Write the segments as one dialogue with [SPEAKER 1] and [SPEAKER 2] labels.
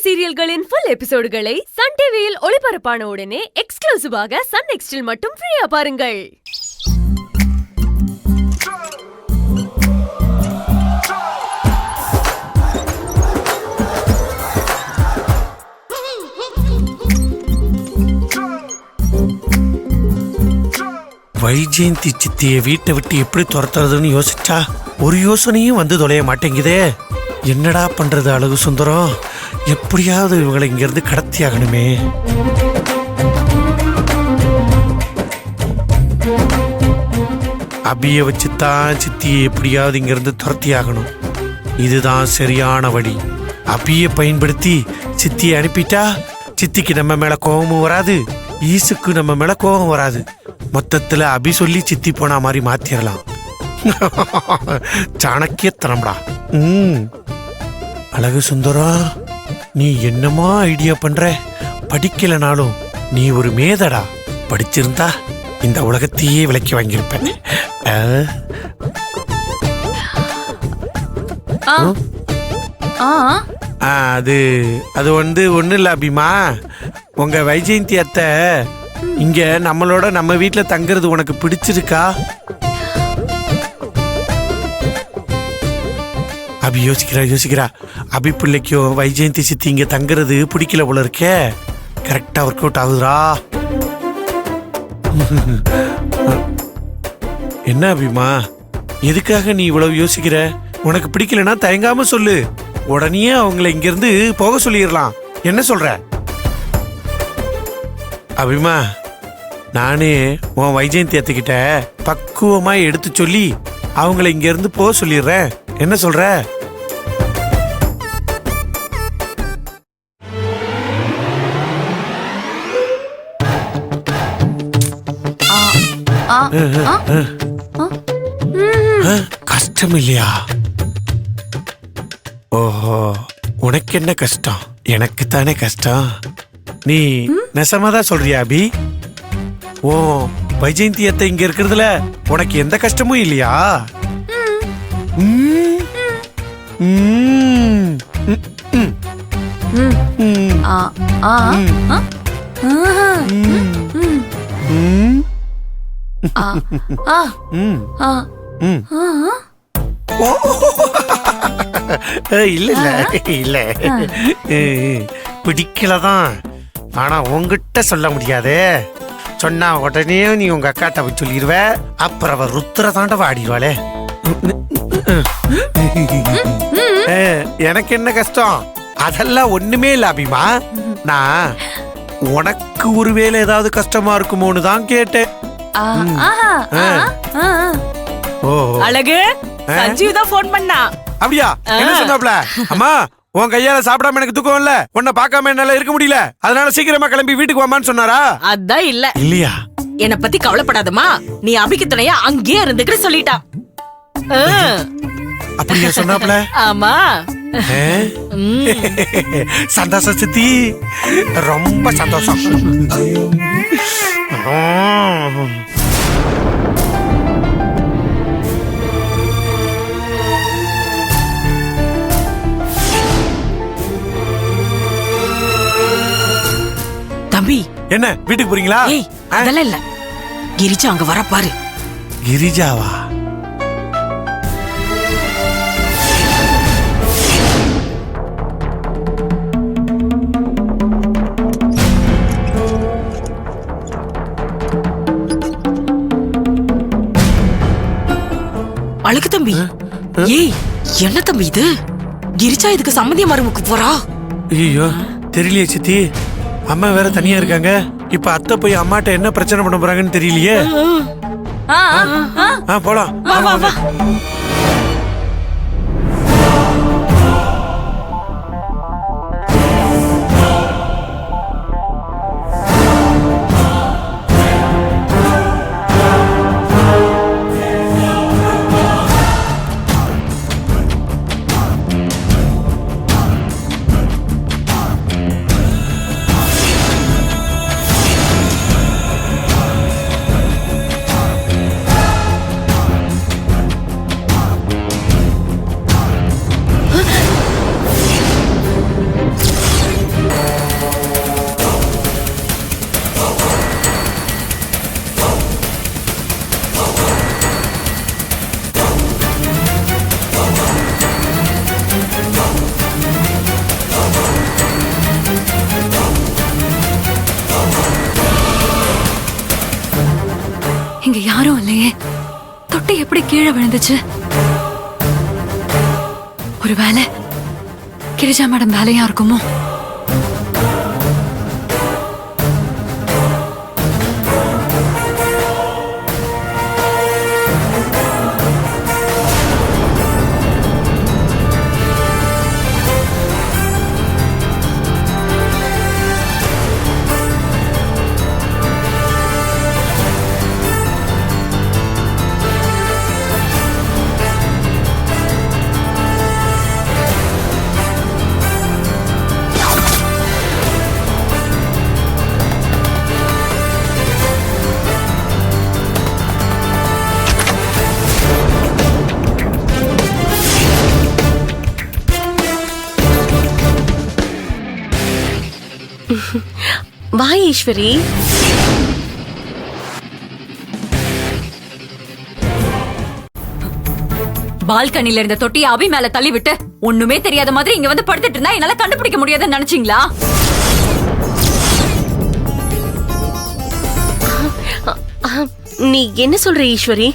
[SPEAKER 1] சீரியல்களின் full எபிசோடுகளை Sun டிவியில் ஒளிபரப்பான உடனே எக்ஸ்க்ளூசிவாக சன் நெக்ஸ்டில் மட்டும் ஃப்ரீயா பாருங்கள்.
[SPEAKER 2] வைஜெயந்தி சித்தியை வீட்டை விட்டு எப்படி துரத்துறதுன்னு யோசிச்சா ஒரு யோசனையும் வந்து தொலைய மாட்டேங்குதே. என்னடா பண்றது அழகு சுந்தரம்? எப்படியாவது இவங்களை இங்கிருந்து கடத்தி ஆகணுமே. அபிய வச்சுத்தான் சித்தியை எப்படியாவது இங்கிருந்து துரத்தி ஆகணும். இதுதான் சரியான வழி. அபியை பயன்படுத்தி சித்தியை அனுப்பிட்டா சித்திக்கு நம்ம மேல கோபமும் வராது, ஈசுக்கு நம்ம மேல கோபம் வராது. மொத்தத்துல அபி சொல்லி சித்தி போனா மாதிரி மாத்திரலாம். சாணக்கியத்தனம்டா. அழகு சுந்தரம், நீ என்னமா ஐடியா பண்ற? படிக்கலனாலும் நீ ஒரு மேதடா. படிச்சிருந்தா இந்த உலகத்தையே விலைக்கு வாங்கியிருப்பேன். அது ஒண்ணு இல்ல அபிமா. உங்க வைஜெயந்தி அத்தை இங்க நம்மளோட நம்ம வீட்டுல தங்குறது உனக்கு பிடிச்சிருக்கா? அபி யோசிக்கிறா. அபி பிள்ளைக்கும் வைஜெயந்தி சித்தி இங்க தங்குறது பிடிக்கல போல இருக்கே. கரெக்டா ஒர்க் அவுட் ஆகுதுரா. என்ன அபிமா, எதுக்காக நீ இவ்வளவு யோசிக்கிற? உனக்கு பிடிக்கலன்னா தயங்காம சொல்லு. உடனே அவங்களை இங்க இருந்து போக சொல்லிடலாம். என்ன சொல்ற அபிமா? நானே உன் வைஜெயந்தி அத்தைக்கிட்ட பக்குவமா எடுத்து சொல்லி அவங்கள இங்க இருந்து போக சொல்லிடுறேன். என்ன சொல்ற? கஷ்டம் இல்லையா? ஓஹோ, உனக்கு என்ன கஷ்டம்? எனக்கு தானே கஷ்டம். நீ நெசமாதான் சொல்றியா அபி? ஓ, வைஜெயந்தி அத்தை இங்க இருக்கிறதுல உனக்கு எந்த கஷ்டமும் இல்லையா? இல்ல பிடிக்கலதான். ஆனா உங்ககிட்ட சொல்ல முடியாதே. சொன்னா உடனே நீ உங்க அக்காட்ட போய் சொல்லிடுவ. அப்புறம் அவ ருத்ர தாண்ட வாடிவாளே. எனக்கு என்ன கஷ்டம்? அதெல்லாம் ஒண்ணுமே இல்ல அபிமா. நான் உனக்கு ஒருவேளை ஏதாவது கஷ்டமா இருக்குமோன்னு தான் கேட்டேன்.
[SPEAKER 1] அழகு, சஞ்சீவ் தான் போன் பண்ணா.
[SPEAKER 2] அப்படியா? என்ன சொன்னாப்ல? அம்மா, உன் கையால சாப்பிடாம எனக்கு தூக்கம் இல்ல, உன்னை பார்க்காம என்னால இருக்க முடியல, அதனால சீக்கிரமா கிளம்பி வீட்டுக்கு வாமான்னு சொன்னாரா?
[SPEAKER 1] அதான் இல்ல.
[SPEAKER 2] இல்லையா?
[SPEAKER 1] என்ன பத்தி கவலைப்படாதம்மா, நீ அபிக்கு துணையா அங்கேயே இருந்துக்கிட்டு சொல்லிட்டா.
[SPEAKER 2] அப்படியா சொன்னாப்ல?
[SPEAKER 1] ஆமா.
[SPEAKER 2] சந்தோஷம் சித்தி, ரொம்ப சந்தோஷம்.
[SPEAKER 1] தம்பி,
[SPEAKER 2] என்ன வீட்டுக்கு போறீங்களா?
[SPEAKER 1] அதெல்லாம் இல்ல, கிரிஜா அங்க வர பாரு.
[SPEAKER 2] கிரிஜாவா?
[SPEAKER 1] அழகு தம்பி, ஏய் என்ன தம்பி இது? கிரிஜா இதுக்கு சம்மந்திய மருமக்கு போறா?
[SPEAKER 2] ஐயோ, தெரியலையே சித்தி. அம்மா வேற தனியா இருக்காங்க. இப்ப அத்தை போய் அம்மாட்ட என்ன பிரச்சனை பண்ண போறாங்கன்னு தெரியலையே. போலாம்.
[SPEAKER 3] யாரும் இல்லையே, தொட்டி எப்படி கீழே விழுந்துச்சு? ஒருவேளை கிரிஜா மேடம் வேலையா இருக்குமோ?
[SPEAKER 1] வா ஈஸ்வரி.
[SPEAKER 3] பால்கனில இருந்த தொட்டியை அபி மேல தள்ளி விட்டு ஒண்ணுமே தெரியாத மாதிரி இங்க வந்து படுத்துட்டு இருந்தா என்னால கண்டுபிடிக்க முடியாதுன்னு நினைச்சீங்களா?
[SPEAKER 1] நீ என்ன சொல்ற ஈஸ்வரி?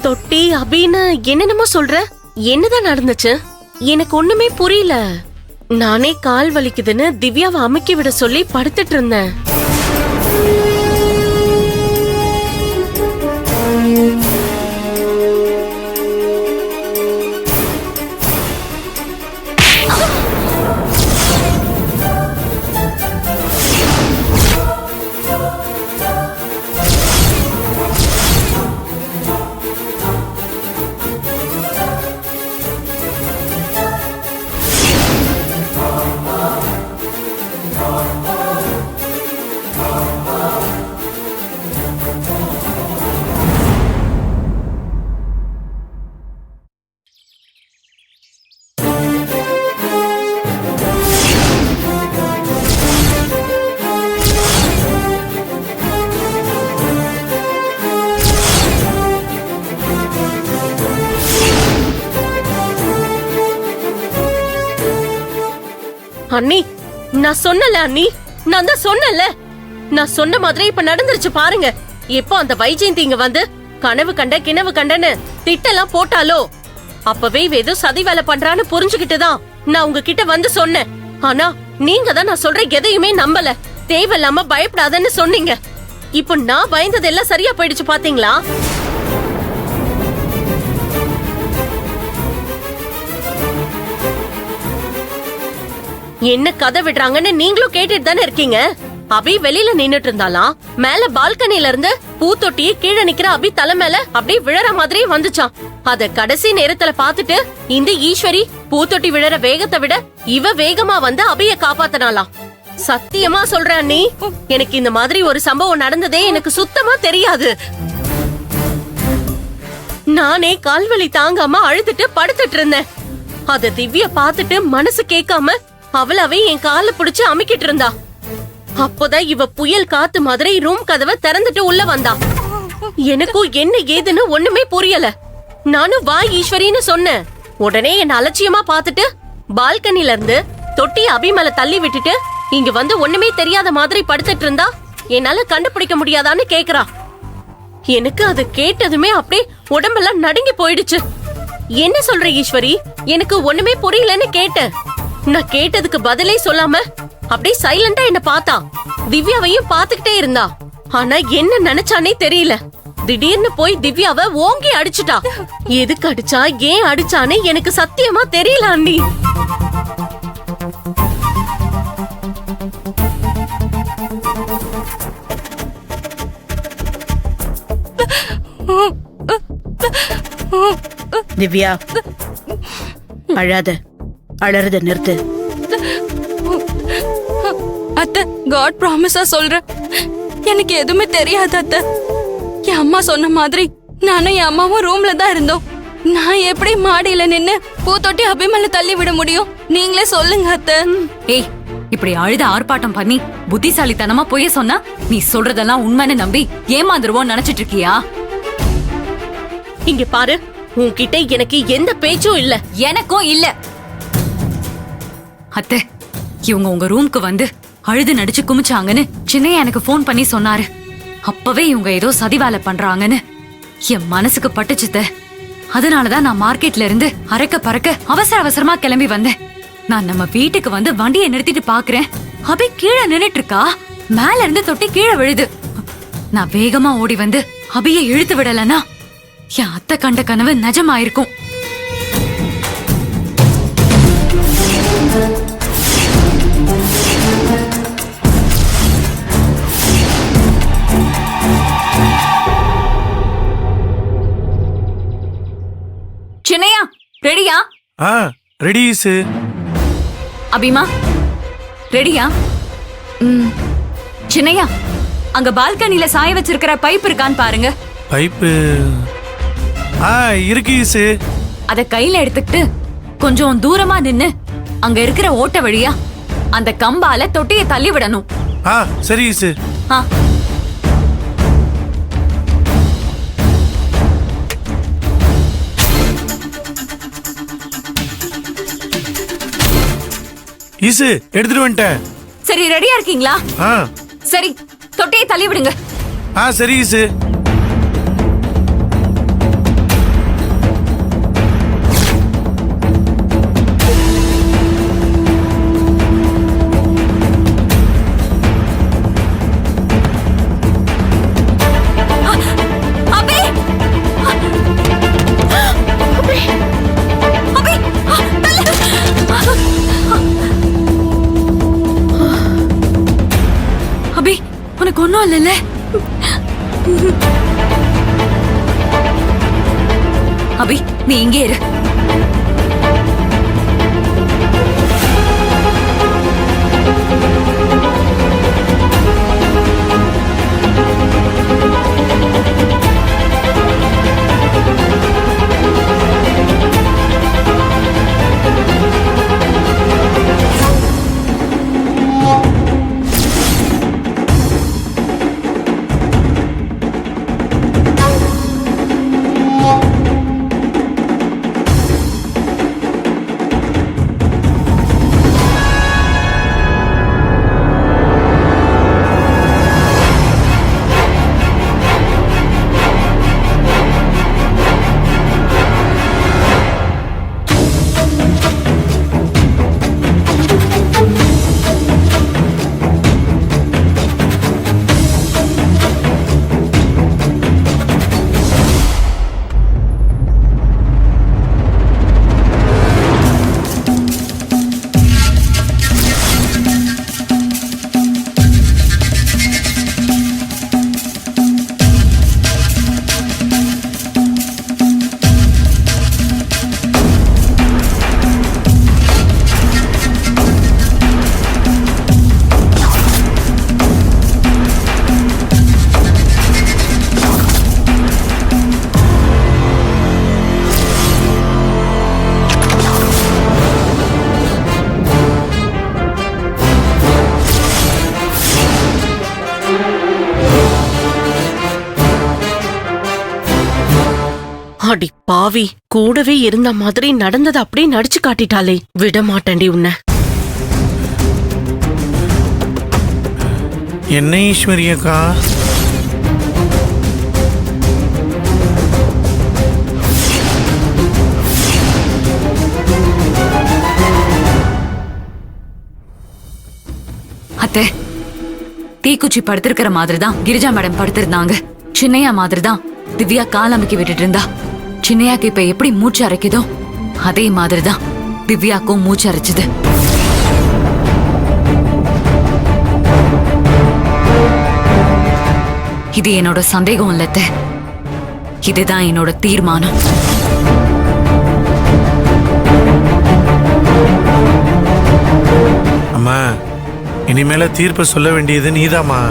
[SPEAKER 1] தொட்டி அபின்னு என்னென்னமோ சொல்ற. என்னதான் நடந்துச்சு? எனக்கு ஒண்ணுமே புரியல. நானே கால் வலிக்குதுன்னு திவ்யாவை அமுக்கி விட சொல்லி படுத்துட்டு இருந்தேன். அண்ணி, நான் சொன்னல அண்ணி, நான் தான் சொன்னல. நான் சொன்ன மாதிரி இப்ப நடந்துருச்சு பாருங்க. எப்போ அந்த வைஜெயந்தி இங்க வந்து கனவு கண்ட கிணவு கண்டன்னு திட்டெல்லாம் போட்டாலோ அப்பவே ஏதோ சதி வேலை பண்றான்னு புரிஞ்சுக்கிட்டுதான் நான் உங்ககிட்ட வந்து சொன்னேன். ஆனா நீங்க தான் நான் சொல்ற எதையுமே நம்பல. தேவையில்லாம பயப்படாதன்னு சொன்னீங்க. இப்போ நான் பயந்ததெல்லாம் சரியா போயிடுச்சு பாத்தீங்களா? என்ன கதை விடுறாங்கன்னு நீங்களும் கேட்டுட்டு தானே இருக்கீங்க. அபி வெளியில நின்னுட்டு இருந்தாலாம். மேல பால்கனில இருந்து பூத்தொட்டி கீழே நிக்கிற அபி தலை மேல அப்படியே விழற மாதிரியே வந்துச்சான். அத கடைசி நேரத்துல பாத்துட்டு இந்த ஈஸ்வரி பூத்தொட்டி விழற வேகத்தை விட இவ வேகமா வந்து அபிய காப்பாத்தனாலாம். சத்தியமா சொல்றேன் நீ, எனக்கு இந்த மாதிரி ஒரு சம்பவம் நடந்ததே எனக்கு சுத்தமா தெரியாது. நானே கால்வலி தாங்காம அழுதுட்டு படுத்துட்டு இருந்தேன். அத திவ்யா பாத்துட்டு மனசு கேட்காம அவளாவே என் கால புடிச்சு அமுக்கிட்டு இருந்தா. அப்போதான் இவ புயல் காத்து மாதிரி ரூம் கதவை திறந்துட்டு உள்ள வந்தா. எனக்கும் என்ன ஏதுன்னு ஒண்ணுமே புரியல. நானும் வா ஈஸ்வரின்னு சொன்னேன். உடனே என்ன அலட்சியமா பாத்துட்டு பால்கனில இருந்து தொட்டி அபி மேல தள்ளி விட்டுட்டு இங்க வந்து ஒண்ணுமே தெரியாத மாதிரி படுத்துட்டு இருந்தா என்னால கண்டுபிடிக்க முடியாதான்னு கேக்குறா. எனக்கு அது கேட்டதுமே அப்படியே உடம்பெல்லாம் நடுங்கி போயிடுச்சு. என்ன சொல்ற ஈஸ்வரி? எனக்கு ஒண்ணுமே புரியலன்னு கேட்டேன். நான் கேட்டதுக்கு பதிலே சொல்லாம அப்படியே சைலண்டா என்ன பார்த்தா. திவ்யாவையும் பாத்துக்கிட்டே இருந்தா. ஆனா என்ன நினைச்சானே தெரியல. திடீர்னு போய் திவ்யாவை ஓங்கி அடிச்சுட்டா. எதுக்கு அடிச்சா, ஏன் அடிச்சானே எனக்கு சத்தியமா தெரியல அண்ணி.
[SPEAKER 4] திவ்யா, அழாத, அழறத நிறுத்து.
[SPEAKER 3] அத்தை, காட் ப்ராமிஸா சொல்றேன், எனக்கு எதுவுமே தெரியாது அத்தை. என் அம்மா சொன்ன மாதிரி நானும் என் அம்மாவும் ரூம்ல தான் இருந்தோம். நான் எப்படி மாடியில நின்னு பூத்தொட்டி அபி மேல தள்ளி விட முடியும்? நீங்களே சொல்லுங்க அத்தை. ஏய், இப்படி அழுத ஆர்ப்பாட்டம் பண்ணி புத்திசாலித்தனமா போய் சொன்னா நீ சொல்றதெல்லாம் உண்மைன்னு நம்பி ஏமாந்துருவோம் நினைச்சிட்டு இருக்கியா?
[SPEAKER 1] இங்க பாரு, உன்கிட்ட எனக்கு எந்த பேச்சும் இல்ல.
[SPEAKER 3] எனக்கும் இல்ல அத்தை. இவங்க உங்க ரூம்க்கு வந்து அழுது நடிச்சு குமிச்சாங்கன்னு சின்னையா எனக்கு போன் பண்ணி சொன்னாரு. அப்பவே இவங்க ஏதோ சதி வேலை பண்றாங்கன்னு
[SPEAKER 5] என் மனசுக்கு பட்டுச்சுத்த. அதனாலதான் நான் மார்க்கெட்ல இருந்து அரைக்க பறக்க அவசர அவசரமா கிளம்பி வந்தேன். நான் நம்ம வீட்டுக்கு வந்து வண்டியை நிறுத்திட்டு பாக்குறேன், அபி கீழே நின்னுட்டு இருக்கா. மேல இருந்து தொட்டி கீழே விழுது. நான் வேகமா ஓடி வந்து அபியை இழுத்து விடலனா என் அத்தை கண்ட கனவு நிஜமாயிருக்கும். சின்னையா ரெடியா?
[SPEAKER 2] ரெடி ஈசு.
[SPEAKER 5] அபிமா ரெடியா? சின்னையா, அங்க பால்கனில சாய வச்சிருக்கிற பைப் இருக்கான்னு பாருங்க.
[SPEAKER 2] பைப்பு இருக்கு ஈசு.
[SPEAKER 5] அத கையில எடுத்துக்கிட்டு கொஞ்சம் தூரமா நின்னு அங்க இருக்கிற ஓட்ட வழியா அந்த கம்பால தொட்டியை தள்ளி விடணும்.
[SPEAKER 2] சரி ஈசு. ஈசு எடுத்துட்டு வந்துட்டேன்.
[SPEAKER 5] சரி ரெடியா இருக்கீங்களா? சரி தொட்டியை தள்ளி விடுங்க.
[SPEAKER 2] சரி ஈசு.
[SPEAKER 5] அபி உனக்கு ஒண்ணும் இல்லைல்ல? அபி நீ இங்கே இரு.
[SPEAKER 1] அடி பாவி, கூடவே இருந்த மாதிரி நடந்தது அப்படியே நடிச்சு காட்டிட்டாளே. விட மாட்டேன்டி உன்னை.
[SPEAKER 2] என்ன ஈஸ்வரி அக்கா?
[SPEAKER 5] அத்தை, தீக்குச்சி படுத்திருக்கிற மாதிரிதான் கிரிஜா மேடம் படுத்திருந்தாங்க. சின்னையா மாதிரிதான் திவ்யா கால் அமைக்கி விட்டுட்டு இருந்தா. சின்னையாக்கு இப்ப எப்படி மூச்சு அரைக்குதோ அதே மாதிரிதான் திவ்யாக்கும் மூச்சு அரைச்சுது. இது என்னோட சந்தேகம் இல்லத்த, இதுதான் என்னோட தீர்மானம்.
[SPEAKER 2] அம்மா, இனிமேல தீர்ப்பு சொல்ல வேண்டியது நீதாம்மா.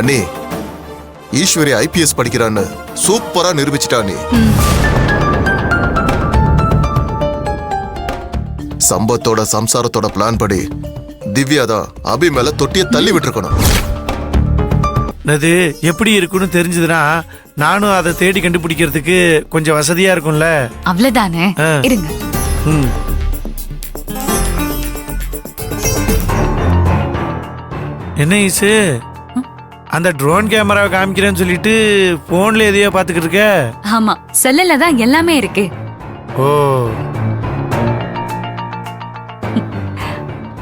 [SPEAKER 6] அண்ணே, ஈஸ்வரி ஐபிஎஸ் படிக்கிறான்னு சூப்பரா நிரூபிச்சிட்டா நீ. சம்பத்தோட சம்சாரத்தோட பிளான் படி திவ்யா தான் அபி மேல தொட்டிய தள்ளி விட்டுருக்கணும்.
[SPEAKER 2] அது எப்படி இருக்குன்னு தெரிஞ்சதுன்னா நானும் அதை தேடி கண்டுபிடிக்கிறதுக்கு கொஞ்சம் வசதியா இருக்கும்ல.
[SPEAKER 5] அவ்வளவுதானே,
[SPEAKER 2] ஆ.
[SPEAKER 5] இருங்க.
[SPEAKER 2] ம். என்ன ஈசு, அந்த ட்ரோன் கேமராவை காமிக்கிறேன்னு சொல்லிட்டு போன்ல எதையோ பாத்துக்கிட்டு இருக்க?
[SPEAKER 5] ஆமா, செல்லுல தான் எல்லாமே இருக்கு.
[SPEAKER 2] ஓ,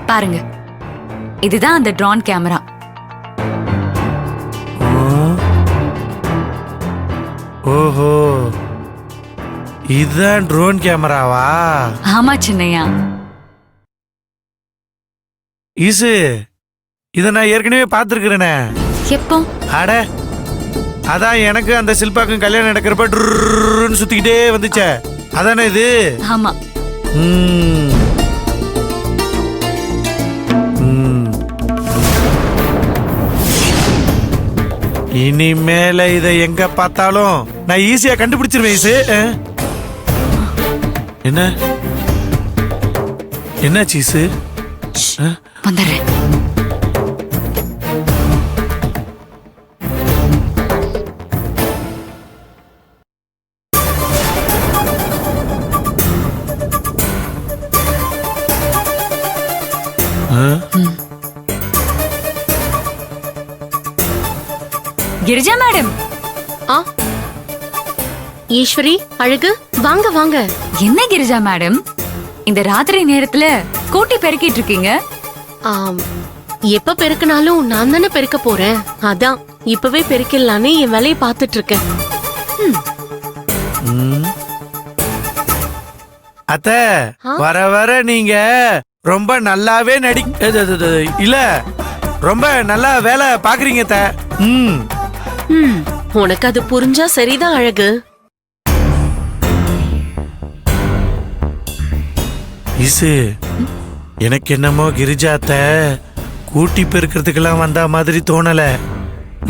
[SPEAKER 5] பாருங்க, இதுதான் அந்த ட்ரோன் கேமரா.
[SPEAKER 2] ஓஹோ, இதுதான் ட்ரோன் கேமராவா?
[SPEAKER 5] ஆமா சின்னையா.
[SPEAKER 2] ஈசு, இத நான் ஏற்கனவே பார்த்திருக்கிறேனே.
[SPEAKER 5] எப்போ?
[SPEAKER 2] அட, அதான் எனக்கு அந்த சில்பாக்கும் கல்யாணம் நடக்கிறப்ப டுர்ன்னு சுத்திக்கிட்டே வந்துச்சே, அதானே இது?
[SPEAKER 5] ஆமா.
[SPEAKER 2] ம். ம். இனிமேல இதை எங்க பார்த்தாலும் நான் ஈஸியா கண்டுபிடிச்சிருவேன் ஈசு. என்ன என்ன சீசு?
[SPEAKER 5] வந்துடுறேன். கிரிஜா மேடம்.
[SPEAKER 1] ஆ, ஈஸ்வரி, அழகு, வாங்க வாங்க.
[SPEAKER 5] என்ன கிரிஜா மேடம், இந்த ராத்திரி நேரத்துல கூட்டி பெருக்கிட்டு இருக்கீங்க?
[SPEAKER 1] ஆம், எப்ப பெருக்கினாலும் நான் தானே பெருக்க போறேன். அதான் இப்பவே பெருக்கிடலான்னு என் வேலையை பார்த்துட்டு இருக்கேன்.
[SPEAKER 2] அத்த, வர வர நீங்க ரொம்ப நல்லாவே இல்ல, ரொம்ப நல்லா வேலை பாக்குறீங்க அத்த.
[SPEAKER 1] உனக்கு அது புரிஞ்சா சரிதான் அழகு.
[SPEAKER 2] இசு, எனக்கு என்னமோ கிரிஜாத்த கூட்டி பெருக்கிறதுக்கெல்லாம் வந்த மாதிரி தோணல.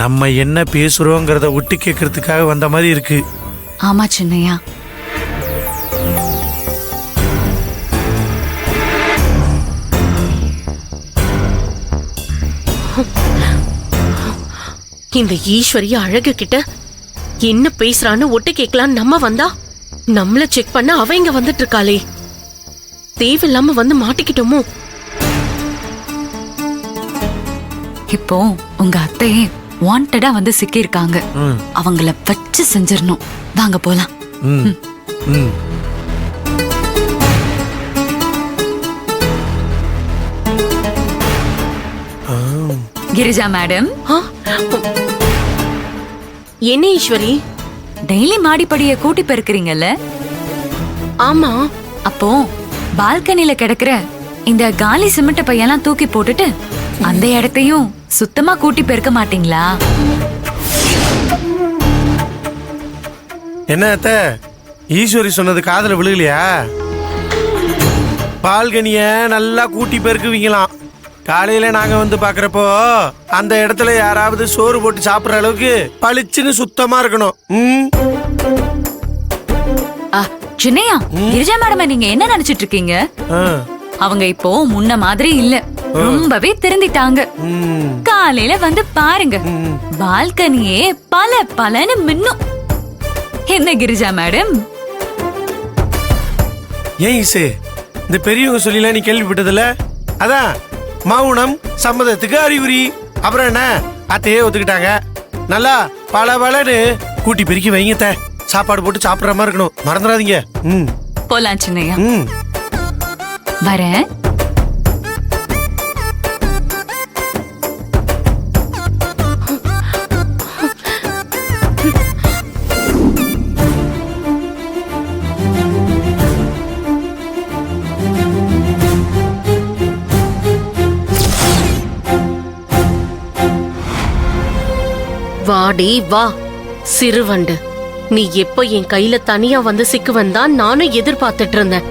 [SPEAKER 2] நம்ம என்ன பேசுறோங்கிறத ஒட்டு கேட்கறதுக்காக வந்த மாதிரி இருக்கு.
[SPEAKER 5] ஆமா சின்னையா.
[SPEAKER 1] இந்த ஈஸ்வரி அழகு கிட்ட என்ன பேசுறான்னு ஒட்டு கேட்கலாம் நம்ம வந்தா நம்மள செக் பண்ண அவ இங்க வந்துட்டு இருக்காளே. தேவையில்லாம வந்து மாட்டிக்கிட்டோமோ?
[SPEAKER 5] இப்போ உங்க அத்தையே வாண்டடா வந்து சிக்கியிருக்காங்க. அவங்கள வச்சு செஞ்சிடணும். வாங்க போலாம்.
[SPEAKER 2] ம். ம்.
[SPEAKER 5] கிரிஜா மேடம்.
[SPEAKER 1] ஆ, என்ன ஈஸ்வரி?
[SPEAKER 5] டெய்லி மாடிப்படிய கூட்டி பெருக்கிறீங்கல்ல?
[SPEAKER 1] ஆமா.
[SPEAKER 5] அப்போ பால்கனில கிடக்குற இந்த காலி சிமெண்ட் பையெல்லாம் தூக்கி போட்டுட்டு அந்த இடத்தையும் சுத்தமா கூட்டி பெருக்க மாட்டீங்களா?
[SPEAKER 2] என்ன அத்த, ஈஸ்வரி சொன்னது காதுல விழுகலையா? பால்கனிய நல்லா கூட்டி பெருக்குவீங்களாம். காலையில நாங்க வந்து பாக்குறப்போ அந்த இடத்துல யாராவது சோறு போட்டு சாப்பிடுற அளவுக்கு பளிச்சுன்னு சுத்தமா இருக்கணும்.
[SPEAKER 5] சின்னையா, கிரிஜா மேடம் நீங்க என்ன நினைச்சிட்டு இருக்கீங்க? அவங்க இப்போ முன்ன மாதிரி இல்ல, ரொம்பவே திருந்திட்டாங்க. காலையில வந்து பாருங்க, பால்கனியே பல பலன்னு மின்னும். என்ன கிரிஜா மேடம்?
[SPEAKER 2] ஏன் ஈசு, இந்த பெரியவங்க சொல்லிலாம் நீ கேள்விப்பட்டதில்ல? அதான் மௌனம் சம்மதத்துக்கு அறிகுறி. அப்புறம் என்ன, அத்தையே ஒத்துக்கிட்டாங்க. நல்லா பல பலன்னு கூட்டி பெருக்கி வைங்க. சாப்பாடு போட்டு சாப்பிடுற மாதிரி இருக்கணும், மறந்துடாதீங்க.
[SPEAKER 5] போலாம் சின்னையா. வரேன்.
[SPEAKER 1] வாடி வா சிறுவண்டு. நீ எப்ப என் கையில தனியா வந்து சிக்குவந்தா நானும் எதிர்பார்த்துட்டு இருந்தேன்.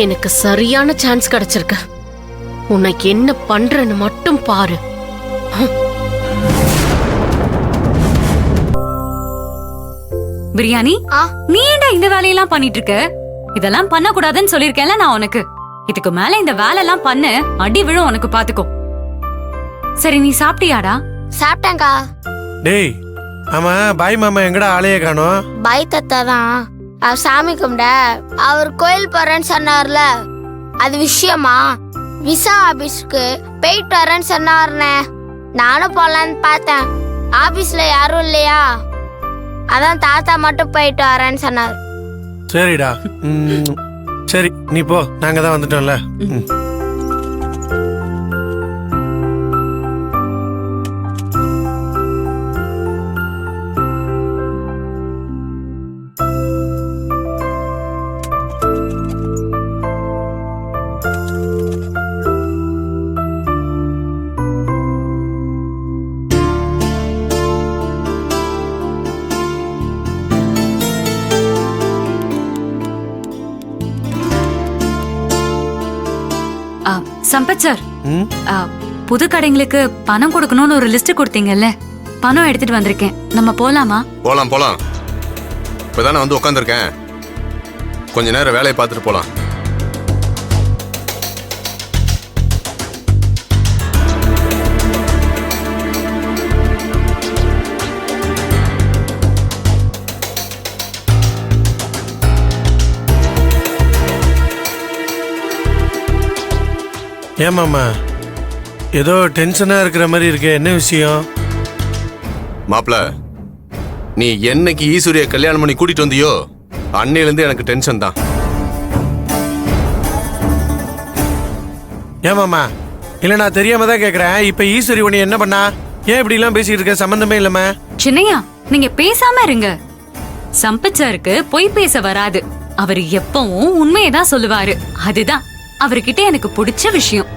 [SPEAKER 1] எனக்கு சரியான சான்ஸ் கிடைச்சிருக்கு. உனக்கு என்ன பண்றேன்னு மட்டும் பாரு.
[SPEAKER 5] பிரியாணி நீ ஏன்டா இந்த வேலையெல்லாம் பண்ணிட்டு இருக்க? இதெல்லாம் பண்ண கூடாதுன்னு சொல்லிருக்கேன்ல நான் உனக்கு. இதுக்கு மேல இந்த வேலை எல்லாம் பண்ண அடி விழும் உனக்கு, பாத்துக்கோ. சரி நீ சாப்பிட்டியாடா?
[SPEAKER 7] சாப்பிட்டேன்க்கா.
[SPEAKER 2] டேய் ஆமா பாய் மாமா எங்கடா ஆளையே காணோம்?
[SPEAKER 7] பாய் தத்தா தான் அவர் சாமி கும்பிட அவர் கோயில் போறேன்னு சொன்னார்ல, அது விஷயமா விசா ஆபீஸ்க்கு போயிட்டு வரேன்னு சொன்னாருண்ணே. நானும் போலான்னு பார்த்தேன், ஆபீஸ்ல யாரும் இல்லையா, அதான் தாத்தா மட்டும் போயிட்டு வரேன்னு சொன்னார்.
[SPEAKER 2] சரிடா சரி நீ போ, நாங்க தான் வந்துட்டோம்ல.
[SPEAKER 5] சம்பத் சார், புது கடைங்களுக்கு பணம் கொடுக்கணும்னு ஒரு லிஸ்ட் கொடுத்தீங்கல்ல, பணம் எடுத்துட்டு வந்திருக்கேன். நம்ம போலாமா?
[SPEAKER 8] போலாம் போலாம். இப்பதானே வந்து உட்காந்துருக்கேன், கொஞ்ச நேரம் வேலையை பார்த்துட்டு போலாம்.
[SPEAKER 2] ஏமாமா ஏதோ டென்ஷனா இருக்கிற மாதிரி இருக்கு, என்ன விஷயம்?
[SPEAKER 8] மாப்பிள, நீ என்னைக்கு ஈஸ்வரிய கல்யாணம் பண்ணி கூட்டிட்டு வந்தியோ அன்னையிலேருந்து எனக்கு டென்ஷன் தான்.
[SPEAKER 2] ஏமாமா இல்ல நான் தெரியாம தான் கேக்குறேன். இப்ப ஈஸ்வரி உன்னை என்ன பண்ணா? ஏன் இப்படி எல்லாம் பேசிட்டு இருக்க? சம்பந்தமே இல்லமா.
[SPEAKER 5] சின்னையா நீங்க பேசாம இருங்க. சம்பத் சாருக்கு பொய் பேச வராது. அவர் எப்பவும் உண்மையதான் சொல்லுவாரு. அதுதான் அவர்கிட்ட எனக்கு பிடிச்ச விஷயம்.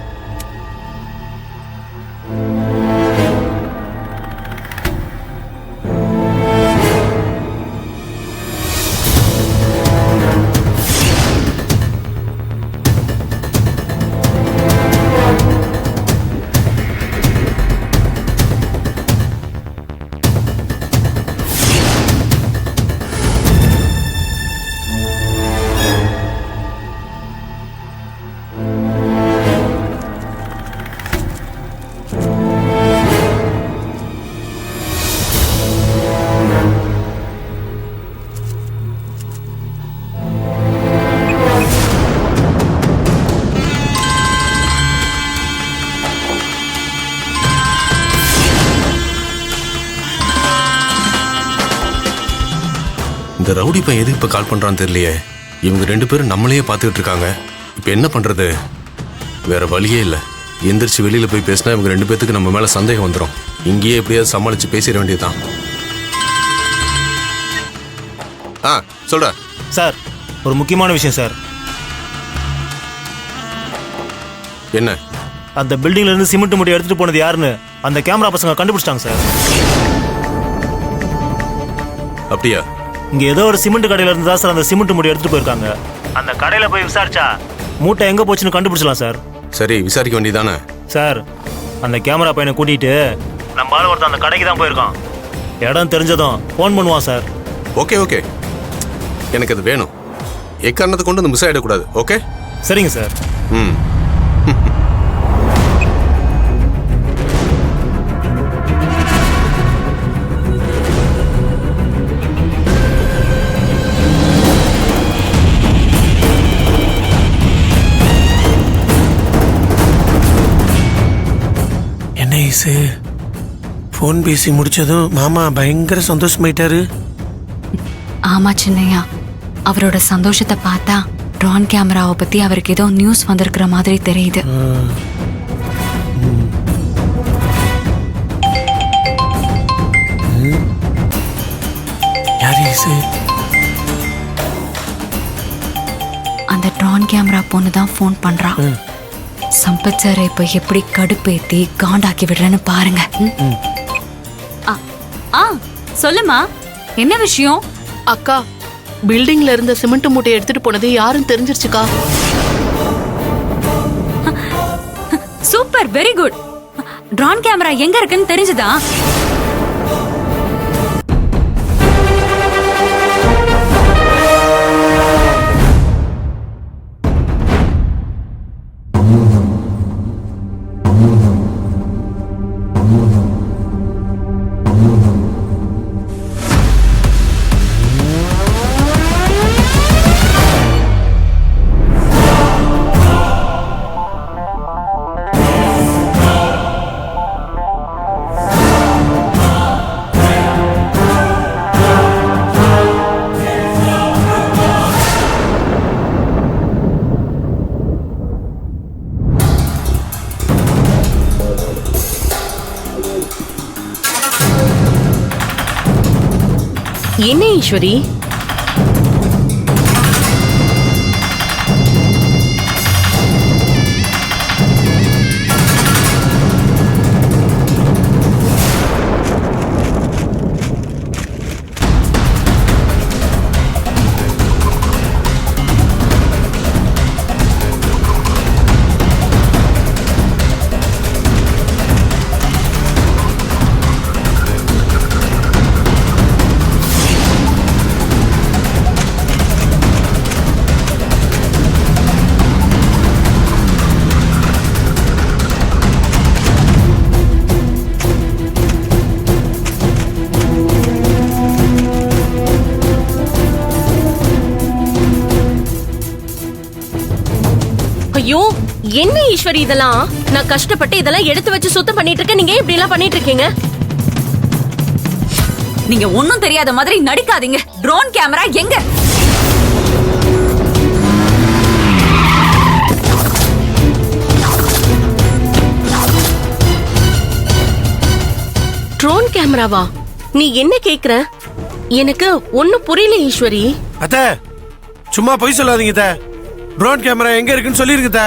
[SPEAKER 8] இந்த ரவுடி பையன் எதுக்கு இப்ப கால் பண்றான்னு தெரியலையே. இவங்க ரெண்டு பேரும் நம்மளையே பார்த்துக்கிட்டு இருக்காங்க. இப்ப என்ன பண்றது? வேற வழியே இல்லை. எந்திரிச்சு வெளியில போய் பேசினா இவங்க ரெண்டு பேத்துக்கு நம்ம மேல சந்தேகம் வந்துடும். இங்கேயே எப்படியாவது சமாளிச்சு பேசிட வேண்டியதுதான். சொல்ற
[SPEAKER 9] சார், ஒரு முக்கியமான விஷயம் சார்.
[SPEAKER 8] என்ன?
[SPEAKER 9] அந்த பில்டிங்ல இருந்து சிமெண்ட் மூட்டை எடுத்துட்டு போனது யாருன்னு அந்த கேமரா பசங்க கண்டுபிடிச்சிட்டாங்க சார்.
[SPEAKER 8] அப்படியா?
[SPEAKER 9] இங்க ஏதோ ஒரு சிமெண்ட் கடையில இருந்து தான் சார் அந்த சிமெண்ட் மூட்டை எடுத்துட்டு போயிருக்காங்க. அந்த கடையில போய் விசாரிச்சா மூட்டை எங்க போச்சுன்னு கண்டுபிடிச்சலாம் சார்.
[SPEAKER 8] சரி, விசாரிக்க வேண்டியதானே
[SPEAKER 9] சார். அந்த கேமரா பையனை கூட்டிட்டு நம்ம ஆள் ஒருத்தன் அந்த கடைக்கு தான் போயிருக்கான். இடம் தெரிஞ்சதும் ஃபோன் பண்ணுவான் சார்.
[SPEAKER 8] ஓகே ஓகே, எனக்கு அது வேணும். எக்காரணத்தை கொண்டு மிஸ் ஆகிடக்கூடாது. ஓகே
[SPEAKER 9] சரிங்க சார்.
[SPEAKER 8] ம்.
[SPEAKER 2] என்ன ஈசு, போன் பேசி முடிச்சதும் மாமா பயங்கர சந்தோஷமாயிட்டாரு.
[SPEAKER 5] ஆமா சின்னையா, அவரோட சந்தோஷத்தை பார்த்தா ட்ரோன் கேமராவை பத்தி அவருக்கு ஏதோ நியூஸ் வந்திருக்கிற மாதிரி தெரியுது.
[SPEAKER 2] யார் ஈசு?
[SPEAKER 5] அந்த ட்ரோன் கேமரா பொண்ணு தான் ஃபோன் பண்றா. சம்பத் சார் இப்ப எப்படி கடுப்பேத்தி காண்டாக்கி விடுறேன்னு பாருங்க. சொல்லுமா, என்ன விஷயம்?
[SPEAKER 4] அக்கா, பில்டிங்ல இருந்த சிமெண்ட் மூட்டையை எடுத்துட்டு போனது யாருன்னு தெரிஞ்சிருச்சுக்கா.
[SPEAKER 5] Super, very good. Drone camera எங்க இருக்குன்னு தெரிஞ்சுதா?
[SPEAKER 1] ஈஸ்வரி? ஐயோ, என்ன ஈஸ்வரி இதெல்லாம்? நான் கஷ்டப்பட்டு இதெல்லாம் எடுத்து வச்சு சுத்தம் பண்ணிட்டு இருக்கேன், நீங்க இப்படி எல்லாம் பண்ணிட்டு இருக்கீங்க?
[SPEAKER 5] நீங்க ஒண்ணும் தெரியாத மாதிரி நடிக்காதீங்க. ட்ரோன் கேமரா எங்க?
[SPEAKER 1] ட்ரோன் கேமராவா? நீ என்ன கேக்குற? எனக்கு ஒண்ணும் புரியல ஈஸ்வரி.
[SPEAKER 2] அத்த சும்மா பொய் சொல்லாதீங்க அத்த. ட்ரோன் கேமரா எங்க இருக்குன்னு சொல்லிருங்க அத்த.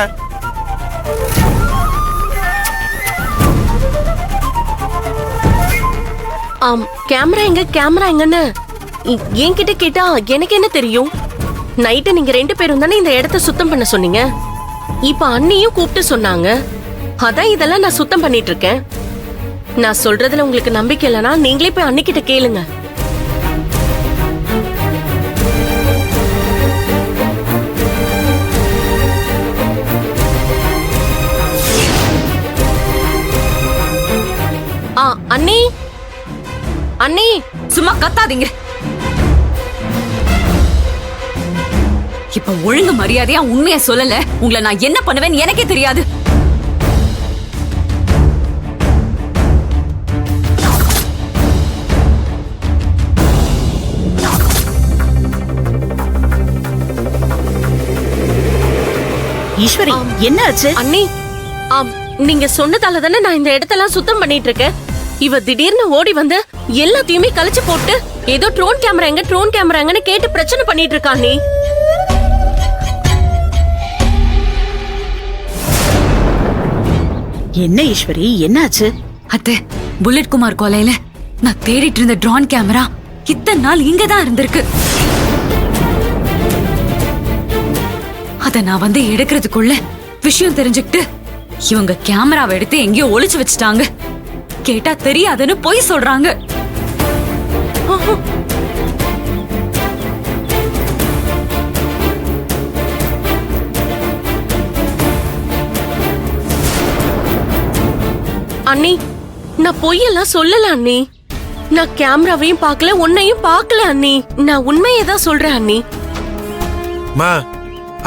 [SPEAKER 1] கேமரா எங்க, கேமரா எங்கன்னு என்கிட்ட கேட்டா எனக்கு என்ன தெரியும்? நைட்டு நீங்க 2 பேரும் தானே இந்த இடத்த சுத்தம் பண்ண சொன்னீங்க. இப்ப அண்ணியும் கூப்பிட்டு சொன்னாங்க. அதான் இதெல்லாம் நான் சுத்தம் பண்ணிட்டு இருக்கேன். நான் சொல்றதுல உங்களுக்கு நம்பிக்கை இல்லைன்னா நீங்களே போய் அண்ணிக்கிட்ட கேளுங்க. அண்ணி, அண்ணி,
[SPEAKER 5] சும்மா கத்தாதீங்க. இப்ப ஒழுங்கு மரியாதையா உண்மையை சொல்லல, உங்களை நான் என்ன பண்ணுவேன்னு எனக்கே தெரியாது.
[SPEAKER 4] ஈஸ்வரி, என்ன ஆச்சு?
[SPEAKER 1] அண்ணி, நீங்க சொன்னதால தானே நான் இந்த இடத்தெல்லாம் சுத்தம் பண்ணிட்டு இருக்கேன். இவ திடீர்னு ஓடி வந்து எல்லாத்தையுமே கழிச்சு போட்டு ஏதோ ட்ரோன் கேமரா எங்க, ட்ரோன் கேமரா எங்கன்னு கேட்டு பிரச்சனை பண்ணிட்டு இருக்கா. நீ
[SPEAKER 4] என்ன ஈஸ்வரி, என்னாச்சு?
[SPEAKER 5] அத்தை, புல்லட் குமார் கொலையில நான் தேடிட்டு இருந்த ட்ரோன் கேமரா இத்தனை நாள் இங்கதான் இருந்திருக்கு. அத நான் வந்து எடுக்கிறதுக்குள்ள விஷயம் தெரிஞ்சுக்கிட்டு இவங்க கேமராவை எடுத்து எங்கேயோ ஒளிச்சு வச்சுட்டாங்க. கேட்டா தெரியாதுன்னு பொய் சொல்றாங்க.
[SPEAKER 1] அண்ணி, நான் பொய்யெல்லாம் சொல்லல அண்ணி. நான் கேமராவையும் பார்க்கல, உன்னையும் பார்க்கல அண்ணி. நான் உண்மையை தான் சொல்றேன் அண்ணி.
[SPEAKER 2] மா,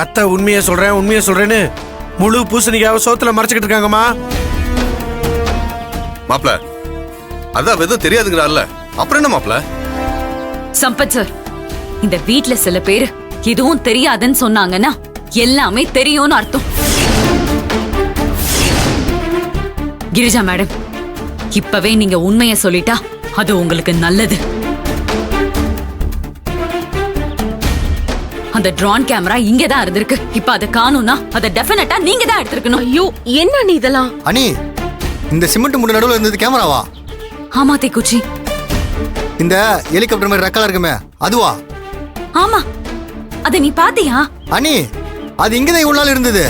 [SPEAKER 2] அத்தை உண்மையை சொல்றேன் உண்மையை சொல்றேன்னு முழு பூசணிக்காவை சோத்துல மறைச்சுக்கிட்டு இருக்காங்கம்மா.
[SPEAKER 8] மாப்ள, அதான் எதுவும் தெரியாதுங்கிறார்ல, அப்புறம் என்ன மாப்ள?
[SPEAKER 5] சம்பத் சார், இந்த வீட்ல சில பேர் எதுவும் தெரியாதுன்னு சொன்னாங்கன்னா எல்லாமே தெரியும்னு அர்த்தம். கிரிஜா மேடம், இப்பவே நீங்க உண்மையை சொல்லிட்டா அது உங்களுக்கு நல்லது. அந்த ட்ரோன் கேமரா இங்கதான் இருந்திருக்கு. இப்ப அதை காணும்னா அதை டெஃபினட்டா நீங்க தான் எடுத்திருக்கணும்.
[SPEAKER 1] ஐயோ, என்ன நீ இதெல்லாம்?
[SPEAKER 10] அனி, இந்த சிமெண்ட் மூட்டை நடுவுல இருந்தது கேமராவா?
[SPEAKER 5] ஆமா தேக்குச்சி.
[SPEAKER 10] இந்த ஹெலிகாப்டர் மாதிரி ரெக்கால இருக்குமே அதுவா?
[SPEAKER 5] ஆமா, அத நீ பாத்தியா?
[SPEAKER 10] அனி, அது இங்கதான் இவ்வளவு நாள் இருந்தது.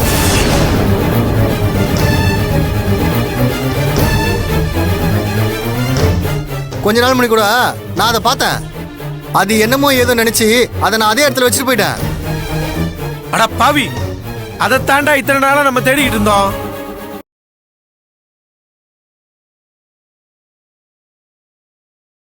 [SPEAKER 10] கொஞ்ச நாள் முன்னாடி கூட நான் அதை பார்த்தேன். அது என்னமோ ஏதோ நினைச்சு அதை நான் அதே இடத்துல வச்சுட்டு போயிட்டேன்.
[SPEAKER 2] அட பாவி, அதை தாண்டா இத்தனை நாளா நம்ம தேடிக்கிட்டு இருந்தோம்.